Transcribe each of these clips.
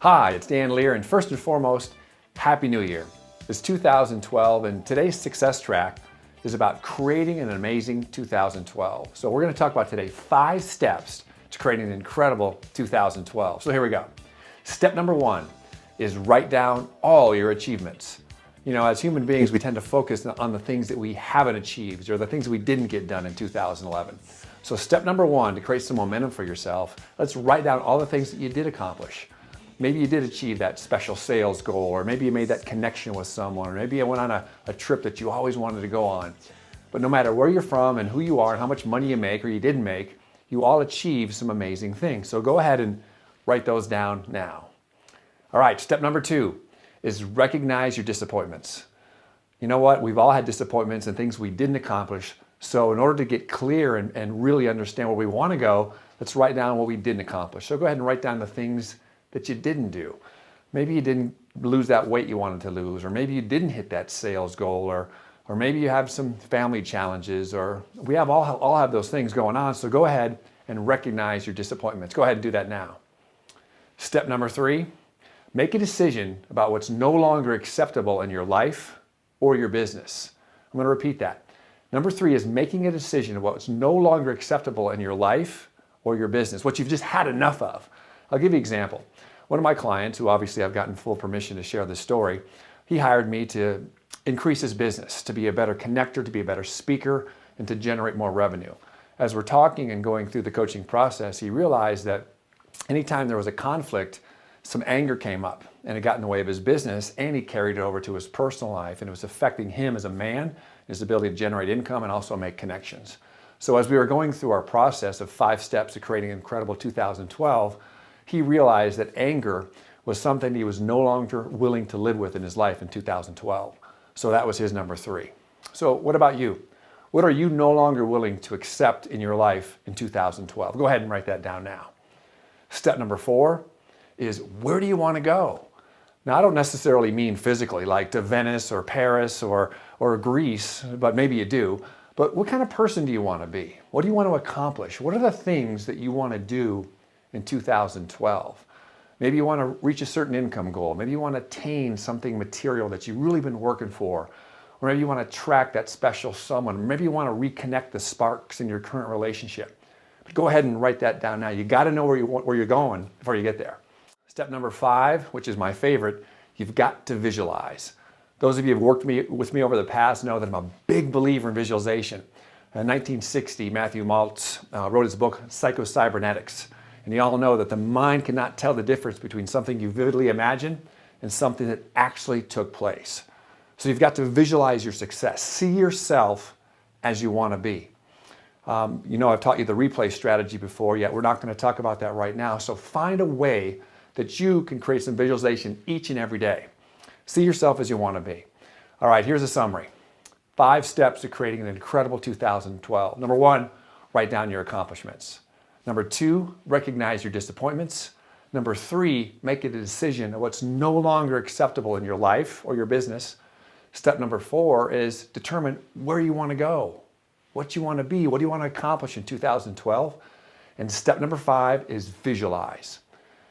Hi, it's Dan Lier, and first and foremost, Happy New Year. It's 2012, and today's success track is about creating an amazing 2012. So we're going to talk about today 5 steps to creating an incredible 2012. So here we go. Step number 1 is write down all your achievements. You know, as human beings, we tend to focus on the things that we haven't achieved or the things we didn't get done in 2011. So step number 1, to create some momentum for yourself, let's write down all the things that you did accomplish. Maybe you did achieve that special sales goal, or maybe you made that connection with someone, or maybe you went on a trip that you always wanted to go on. But no matter where you're from and who you are and how much money you make or you didn't make, you all achieved some amazing things. So go ahead and write those down now. All right, step number 2 is recognize your disappointments. You know what? We've all had disappointments and things we didn't accomplish. So in order to get clear and really understand where we want to go, let's write down what we didn't accomplish. So go ahead and write down the things that you didn't do. Maybe you didn't lose that weight you wanted to lose, or maybe you didn't hit that sales goal, or maybe you have some family challenges, or we all have those things going on. So go ahead and recognize your disappointments. Go ahead and do that now. Step number 3, make a decision about what's no longer acceptable in your life or your business. I'm going to repeat that. Number 3 is making a decision about what's no longer acceptable in your life or your business, what you've just had enough of. I'll give you an example. One of my clients, who obviously I've gotten full permission to share this story, he hired me to increase his business, to be a better connector, to be a better speaker, and to generate more revenue. As we're talking and going through the coaching process, he realized that anytime there was a conflict, some anger came up and it got in the way of his business, and he carried it over to his personal life, and it was affecting him as a man, his ability to generate income and also make connections. So as we were going through our process of 5 steps to creating an incredible 2012, he realized that anger was something he was no longer willing to live with in his life in 2012. So that was his number 3. So what about you? What are you no longer willing to accept in your life in 2012? Go ahead and write that down now. Step number 4 is, where do you want to go? Now, I don't necessarily mean physically, like to Venice or Paris or Greece, but maybe you do. But what kind of person do you want to be? What do you want to accomplish? What are the things that you want to do in 2012? Maybe you want to reach a certain income goal. Maybe you want to attain something material that you've really been working for. Or maybe you want to attract that special someone. Or maybe you want to reconnect the sparks in your current relationship. But go ahead and write that down now. You got to know where you're going before you get there. Step number 5, which is my favorite, you've got to visualize. Those of you who have worked with me over the past know that I'm a big believer in visualization. In 1960, Matthew Maltz wrote his book, Psycho-Cybernetics. And you all know that the mind cannot tell the difference between something you vividly imagine and something that actually took place. So you've got to visualize your success. See yourself as you want to be. You know, I've taught you the replay strategy before, yet we're not going to talk about that right now. So find a way that you can create some visualization each and every day. See yourself as you want to be. All right, here's a summary. 5 steps to creating an incredible 2012. Number 1, write down your accomplishments. Number 2, recognize your disappointments. Number 3, make a decision of what's no longer acceptable in your life or your business. Step number 4 is determine where you want to go, what you want to be, what do you want to accomplish in 2012. And step number 5 is visualize.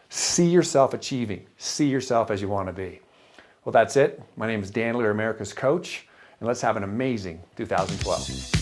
See yourself achieving. See yourself as you want to be. Well, that's it. My name is Dan Lier, America's Coach, and let's have an amazing 2012.